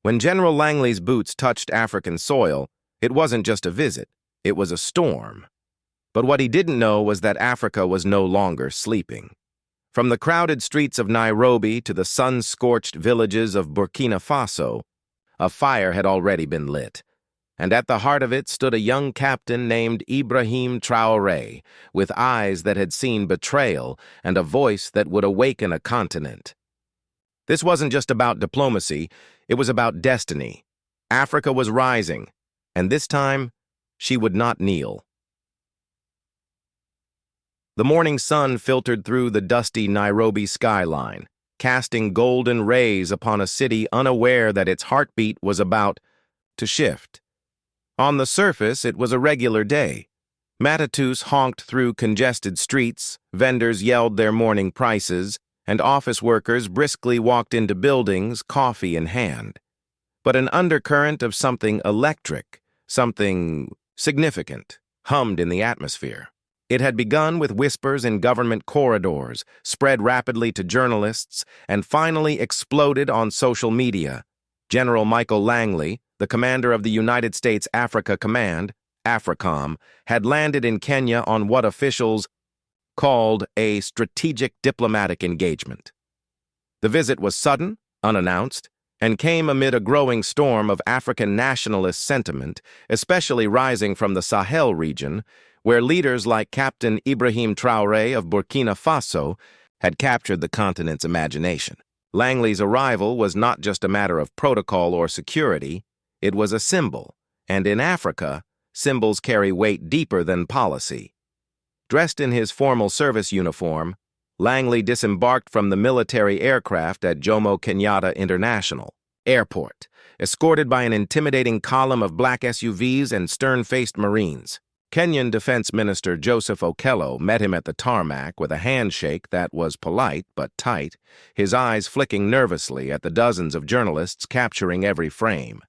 When General Langley's boots touched African soil, it wasn't just a visit, it was a storm. But what he didn't know was that Africa was no longer sleeping. From the crowded streets of Nairobi to the sun-scorched villages of Burkina Faso, a fire had already been lit, and at the heart of it stood a young captain named Ibrahim Traore, with eyes that had seen betrayal and a voice that would awaken a continent. This wasn't just about diplomacy, it was about destiny. Africa was rising, and this time, she would not kneel. The morning sun filtered through the dusty Nairobi skyline, casting golden rays upon a city unaware that its heartbeat was about to shift. On the surface, it was a regular day. Matatus honked through congested streets, vendors yelled their morning prices, and office workers briskly walked into buildings, coffee in hand. But an undercurrent of something electric, something significant, hummed in the atmosphere. It had begun with whispers in government corridors, spread rapidly to journalists, and finally exploded on social media. General Michael Langley, the commander of the United States Africa Command, AFRICOM, had landed in Kenya on what officials called a strategic diplomatic engagement. The visit was sudden, unannounced, and came amid a growing storm of African nationalist sentiment, especially rising from the Sahel region, where leaders like Captain Ibrahim Traore of Burkina Faso had captured the continent's imagination. Langley's arrival was not just a matter of protocol or security, it was a symbol, and in Africa, symbols carry weight deeper than policy. Dressed in his formal service uniform, Langley disembarked from the military aircraft at Jomo Kenyatta International Airport, escorted by an intimidating column of black SUVs and stern-faced Marines. Kenyan Defense Minister Joseph Okello met him at the tarmac with a handshake that was polite but tight, his eyes flicking nervously at the dozens of journalists capturing every frame.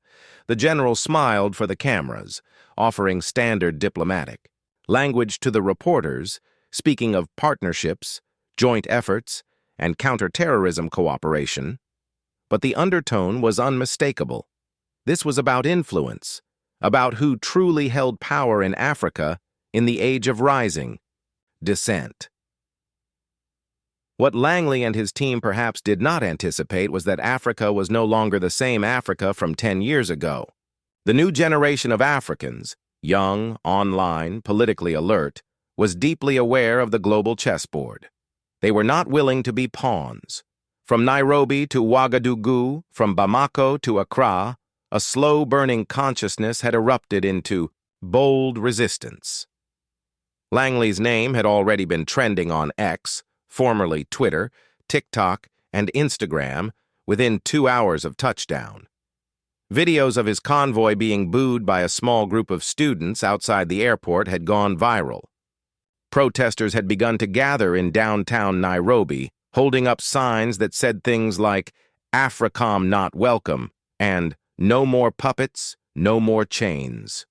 The general smiled for the cameras, offering standard diplomatic language to the reporters, speaking of partnerships, joint efforts, and counterterrorism cooperation. But the undertone was unmistakable. This was about influence, about who truly held power in Africa in the age of rising dissent. What Langley and his team perhaps did not anticipate was that Africa was no longer the same Africa from 10 years ago. The new generation of Africans, young, online, politically alert, was deeply aware of the global chessboard. They were not willing to be pawns. From Nairobi to Ouagadougou, from Bamako to Accra, a slow-burning consciousness had erupted into bold resistance. Langley's name had already been trending on X, formerly Twitter, TikTok, and Instagram, within 2 hours of touchdown. Videos of his convoy being booed by a small group of students outside the airport had gone viral. Protesters had begun to gather in downtown Nairobi, holding up signs that said things like, "AFRICOM not welcome," and "No more puppets, no more chains."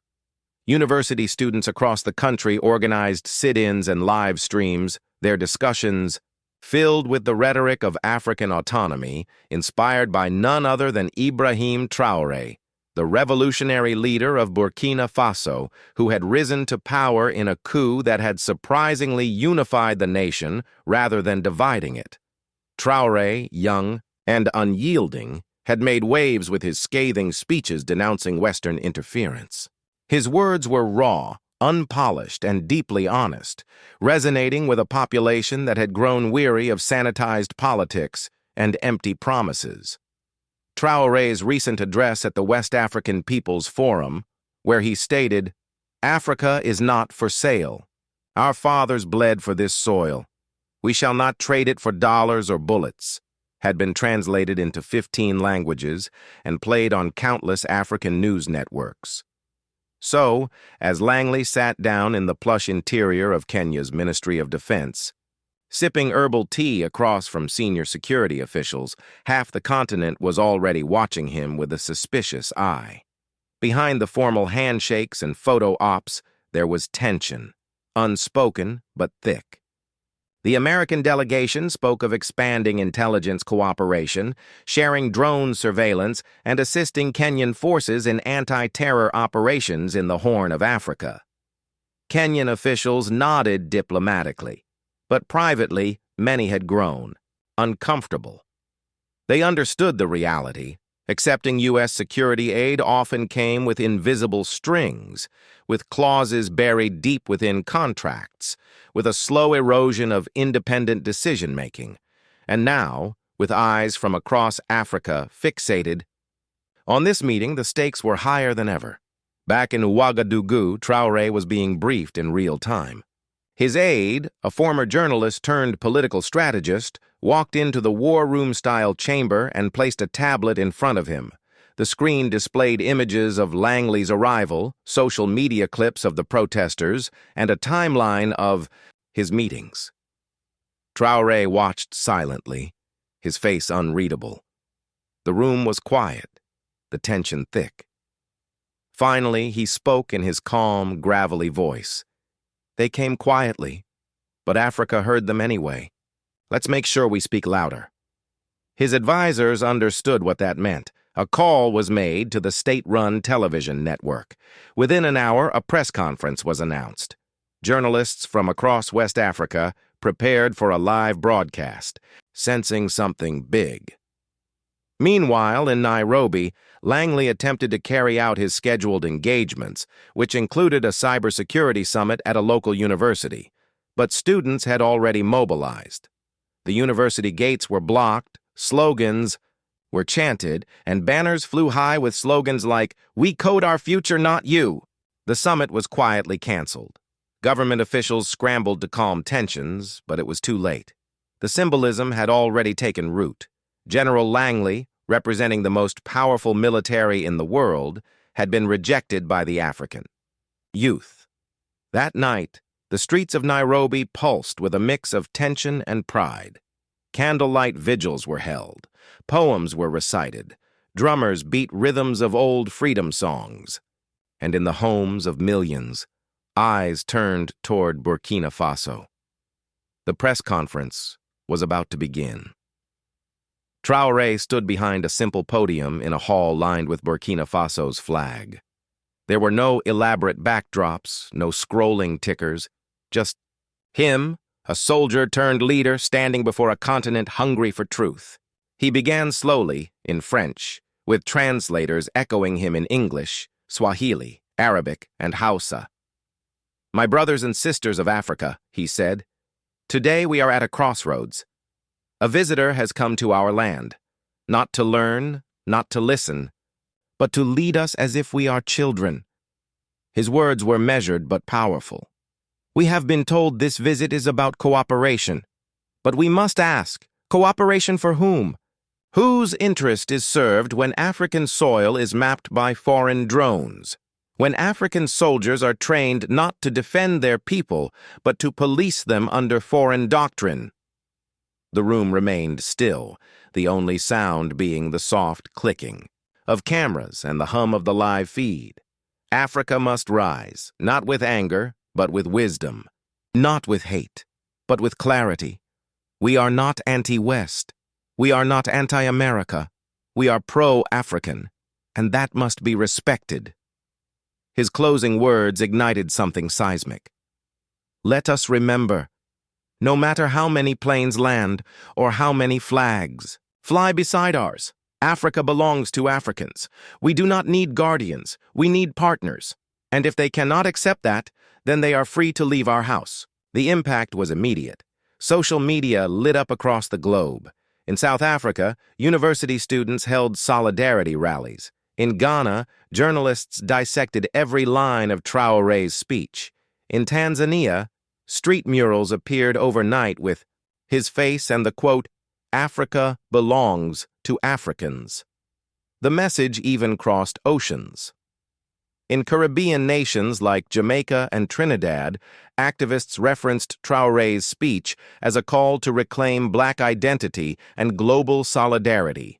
University students across the country organized sit-ins and live streams, their discussions filled with the rhetoric of African autonomy, inspired by none other than Ibrahim Traore, the revolutionary leader of Burkina Faso, who had risen to power in a coup that had surprisingly unified the nation rather than dividing it. Traore, young and unyielding, had made waves with his scathing speeches denouncing Western interference. His words were raw, unpolished, and deeply honest, resonating with a population that had grown weary of sanitized politics and empty promises. Traore's recent address at the West African People's Forum, where he stated, "Africa is not for sale. Our fathers bled for this soil. We shall not trade it for dollars or bullets," had been translated into 15 languages and played on countless African news networks. So, as Langley sat down in the plush interior of Kenya's Ministry of Defense, sipping herbal tea across from senior security officials, half the continent was already watching him with a suspicious eye. Behind the formal handshakes and photo ops, there was tension, unspoken but thick. The American delegation spoke of expanding intelligence cooperation, sharing drone surveillance, and assisting Kenyan forces in anti-terror operations in the Horn of Africa. Kenyan officials nodded diplomatically, but privately, many had grown uncomfortable. They understood the reality. Accepting U.S. security aid often came with invisible strings, with clauses buried deep within contracts, with a slow erosion of independent decision-making, and now, with eyes from across Africa fixated. On this meeting, the stakes were higher than ever. Back in Ouagadougou, Traore was being briefed in real time. His aide, a former journalist turned political strategist, walked into the war room-style chamber and placed a tablet in front of him. The screen displayed images of Langley's arrival, social media clips of the protesters, and a timeline of his meetings. Traore watched silently, his face unreadable. The room was quiet, the tension thick. Finally, he spoke in his calm, gravelly voice. They came quietly, but Africa heard them anyway. Let's make sure we speak louder. His advisors understood what that meant. A call was made to the state-run television network. Within an hour, a press conference was announced. Journalists from across West Africa prepared for a live broadcast, sensing something big. Meanwhile, in Nairobi, Langley attempted to carry out his scheduled engagements, which included a cybersecurity summit at a local university. But students had already mobilized. The university gates were blocked, slogans were chanted, and banners flew high with slogans like, "We code our future, not you." The summit was quietly canceled. Government officials scrambled to calm tensions, but it was too late. The symbolism had already taken root. General Langley, representing the most powerful military in the world, had been rejected by the African youth. That night, the streets of Nairobi pulsed with a mix of tension and pride. Candlelight vigils were held, poems were recited, drummers beat rhythms of old freedom songs, and in the homes of millions, eyes turned toward Burkina Faso. The press conference was about to begin. Traore stood behind a simple podium in a hall lined with Burkina Faso's flag. There were no elaborate backdrops, no scrolling tickers, just him, a soldier turned leader standing before a continent hungry for truth. He began slowly, in French, with translators echoing him in English, Swahili, Arabic, and Hausa. "My brothers and sisters of Africa," he said, "today we are at a crossroads. A visitor has come to our land, not to learn, not to listen, but to lead us as if we are children." His words were measured but powerful. "We have been told this visit is about cooperation, but we must ask, cooperation for whom? Whose interest is served when African soil is mapped by foreign drones? When African soldiers are trained not to defend their people, but to police them under foreign doctrine?" The room remained still, the only sound being the soft clicking of cameras and the hum of the live feed. Africa must rise, not with anger, but with wisdom. Not with hate, but with clarity. We are not anti-West. We are not anti-America. We are pro-African, and that must be respected. His closing words ignited something seismic. Let us remember, no matter how many planes land or how many flags fly beside ours, Africa belongs to Africans. We do not need guardians. We need partners. And if they cannot accept that, then they are free to leave our house. The impact was immediate. Social media lit up across the globe. In South Africa, university students held solidarity rallies. In Ghana, journalists dissected every line of Traore's speech. In Tanzania, street murals appeared overnight with his face and the quote, "Africa belongs to Africans." The message even crossed oceans. In Caribbean nations like Jamaica and Trinidad, activists referenced Traore's speech as a call to reclaim Black identity and global solidarity.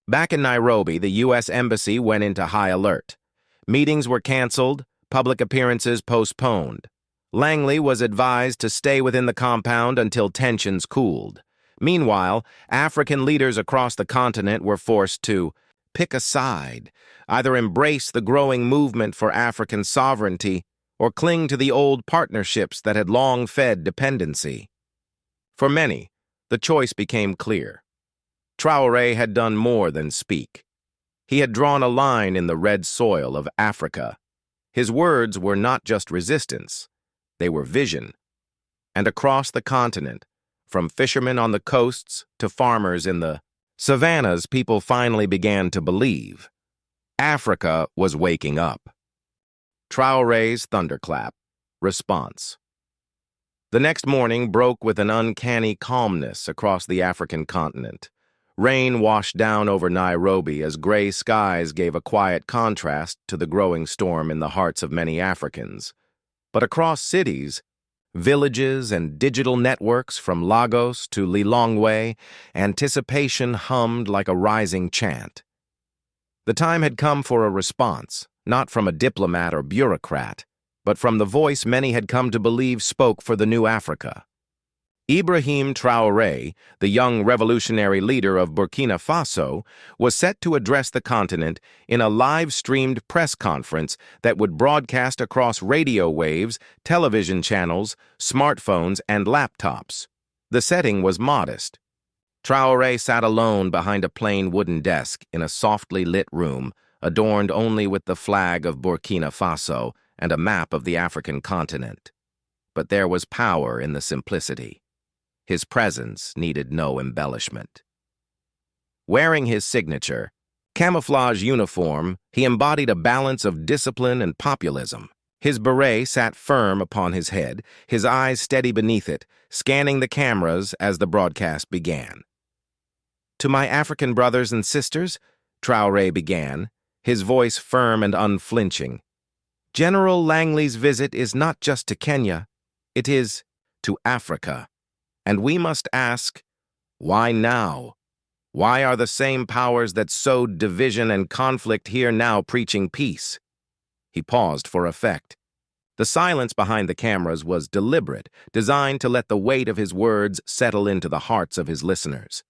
Back in Nairobi, the U.S. Embassy went into high alert. Meetings were canceled, public appearances postponed. Langley was advised to stay within the compound until tensions cooled. Meanwhile, African leaders across the continent were forced to pick a side, either embrace the growing movement for African sovereignty or cling to the old partnerships that had long fed dependency. For many, the choice became clear. Traore had done more than speak. He had drawn a line in the red soil of Africa. His words were not just resistance, they were vision. And across the continent, from fishermen on the coasts to farmers in the savannas, people finally began to believe. Africa was waking up. Traore's thunderclap. Response. The next morning broke with an uncanny calmness across the African continent. Rain washed down over Nairobi as gray skies gave a quiet contrast to the growing storm in the hearts of many Africans. But across cities, villages and digital networks from Lagos to Lilongwe, anticipation hummed like a rising chant. The time had come for a response, not from a diplomat or bureaucrat, but from the voice many had come to believe spoke for the new Africa. Ibrahim Traore, the young revolutionary leader of Burkina Faso, was set to address the continent in a live-streamed press conference that would broadcast across radio waves, television channels, smartphones, and laptops. The setting was modest. Traore sat alone behind a plain wooden desk in a softly lit room, adorned only with the flag of Burkina Faso and a map of the African continent. But there was power in the simplicity. His presence needed no embellishment. Wearing his signature, camouflage uniform, he embodied a balance of discipline and populism. His beret sat firm upon his head, his eyes steady beneath it, scanning the cameras as the broadcast began. "To my African brothers and sisters," Traore began, his voice firm and unflinching, "General Langley's visit is not just to Kenya, it is to Africa. And we must ask, why now? Why are the same powers that sowed division and conflict here now preaching peace?" He paused for effect. The silence behind the cameras was deliberate, designed to let the weight of his words settle into the hearts of his listeners.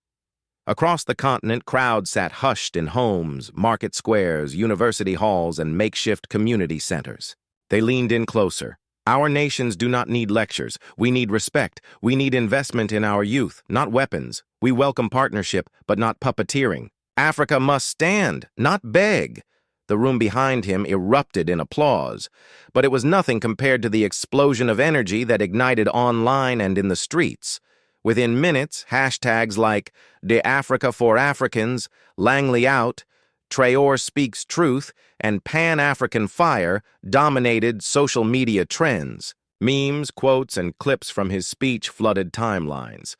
Across the continent, crowds sat hushed in homes, market squares, university halls, and makeshift community centers. They leaned in closer. "Our nations do not need lectures. We need respect. We need investment in our youth, not weapons. We welcome partnership, but not puppeteering. Africa must stand, not beg." The room behind him erupted in applause, but it was nothing compared to the explosion of energy that ignited online and in the streets. Within minutes, hashtags like "De Africa for Africans," "Langley out," "Traore speaks truth," and "Pan-African fire" dominated social media trends. Memes, quotes, and clips from his speech flooded timelines.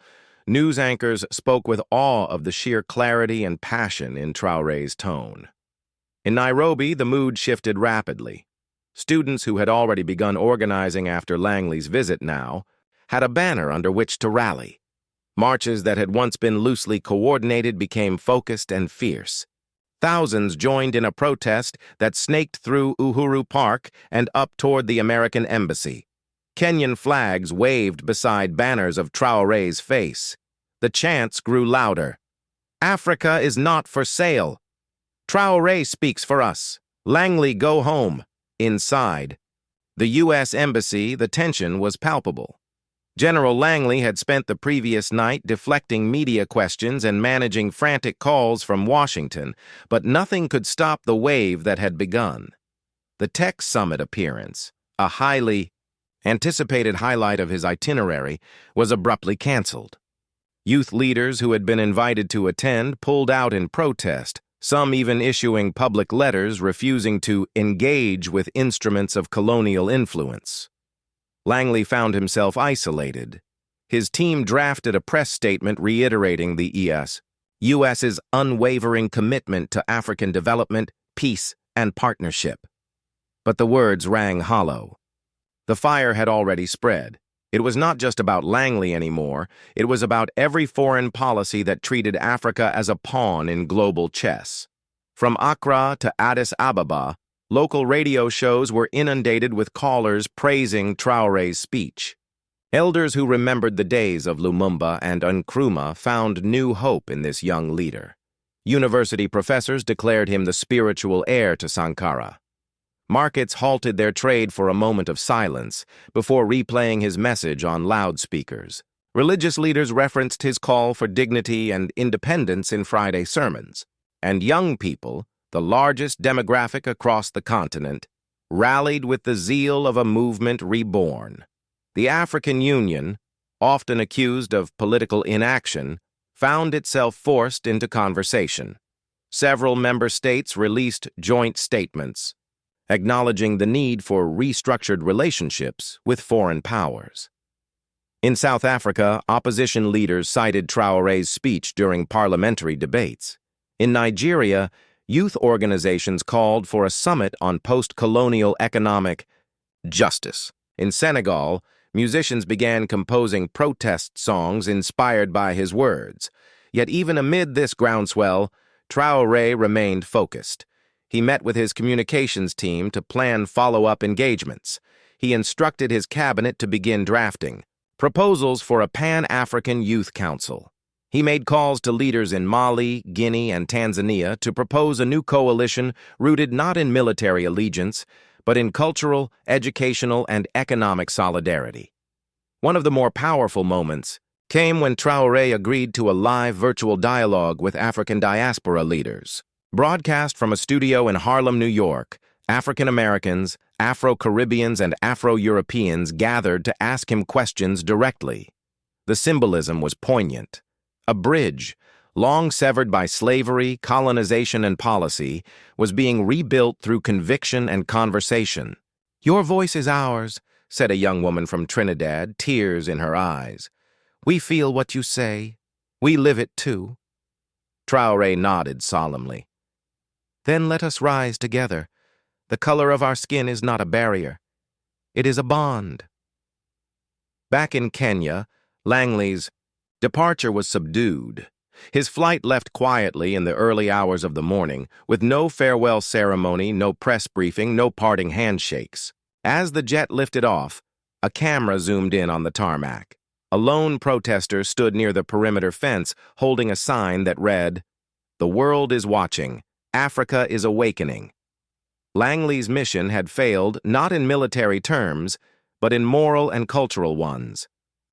News anchors spoke with awe of the sheer clarity and passion in Traore's tone. In Nairobi, the mood shifted rapidly. Students who had already begun organizing after Langley's visit now had a banner under which to rally. Marches that had once been loosely coordinated became focused and fierce. Thousands joined in a protest that snaked through Uhuru Park and up toward the American Embassy. Kenyan flags waved beside banners of Traore's face. The chants grew louder. "Africa is not for sale. Traore speaks for us. Langley, go home." Inside the U.S. Embassy, the tension was palpable. General Langley had spent the previous night deflecting media questions and managing frantic calls from Washington, but nothing could stop the wave that had begun. The Tech Summit appearance, a highly anticipated highlight of his itinerary, was abruptly canceled. Youth leaders who had been invited to attend pulled out in protest, some even issuing public letters refusing to engage with instruments of colonial influence. Langley found himself isolated. His team drafted a press statement reiterating the U.S.'s unwavering commitment to African development, peace, and partnership. But the words rang hollow. The fire had already spread. It was not just about Langley anymore. It was about every foreign policy that treated Africa as a pawn in global chess. From Accra to Addis Ababa, Local radio shows were inundated with callers praising Traore's speech. Elders who remembered the days of Lumumba and Nkrumah found new hope in this young leader. University professors declared him the spiritual heir to Sankara. Markets halted their trade for a moment of silence before replaying his message on loudspeakers. Religious leaders referenced his call for dignity and independence in Friday sermons. And young people, the largest demographic across the continent, rallied with the zeal of a movement reborn. The African Union, often accused of political inaction, found itself forced into conversation. Several member states released joint statements, acknowledging the need for restructured relationships with foreign powers. In South Africa, opposition leaders cited Traore's speech during parliamentary debates. In Nigeria, youth organizations called for a summit on post-colonial economic justice. In Senegal, musicians began composing protest songs inspired by his words. Yet even amid this groundswell, Traore remained focused. He met with his communications team to plan follow-up engagements. He instructed his cabinet to begin drafting proposals for a Pan-African Youth Council. He made calls to leaders in Mali, Guinea, and Tanzania to propose a new coalition rooted not in military allegiance, but in cultural, educational, and economic solidarity. One of the more powerful moments came when Traore agreed to a live virtual dialogue with African diaspora leaders. Broadcast from a studio in Harlem, New York, African Americans, Afro-Caribbeans, and Afro-Europeans gathered to ask him questions directly. The symbolism was poignant. A bridge, long severed by slavery, colonization, and policy, was being rebuilt through conviction and conversation. "Your voice is ours," said a young woman from Trinidad, tears in her eyes. "We feel what you say. We live it too." Traore nodded solemnly. "Then let us rise together. The color of our skin is not a barrier. It is a bond." Back in Kenya, Langley's departure was subdued. His flight left quietly in the early hours of the morning, with no farewell ceremony, no press briefing, no parting handshakes. As the jet lifted off, a camera zoomed in on the tarmac. A lone protester stood near the perimeter fence, holding a sign that read, "The world is watching. Africa is awakening." Langley's mission had failed not in military terms, but in moral and cultural ones.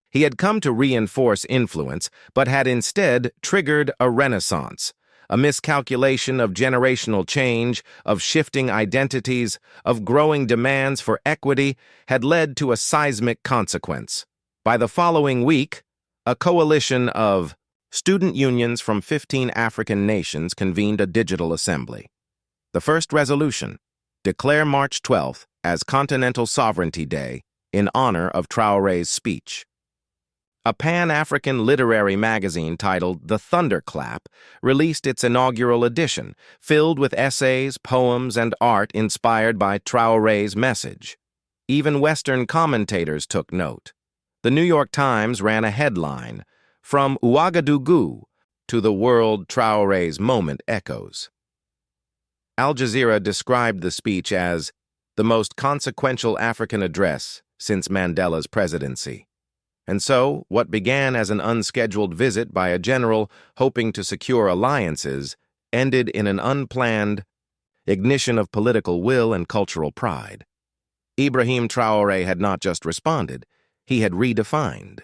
He had come to reinforce influence, but had instead triggered a renaissance, a miscalculation of generational change, of shifting identities, of growing demands for equity, had led to a seismic consequence. By the following week, a coalition of student unions from 15 African nations convened a digital assembly. The first resolution: declare March 12th as Continental Sovereignty Day in honor of Traore's speech. A Pan-African literary magazine titled The Thunderclap released its inaugural edition, filled with essays, poems, and art inspired by Traore's message. Even Western commentators took note. The New York Times ran a headline, "From Ouagadougou to the world, Traore's moment echoes." Al Jazeera described the speech as the most consequential African address since Mandela's presidency. And so, what began as an unscheduled visit by a general hoping to secure alliances ended in an unplanned ignition of political will and cultural pride. Ibrahim Traore had not just responded, he had redefined.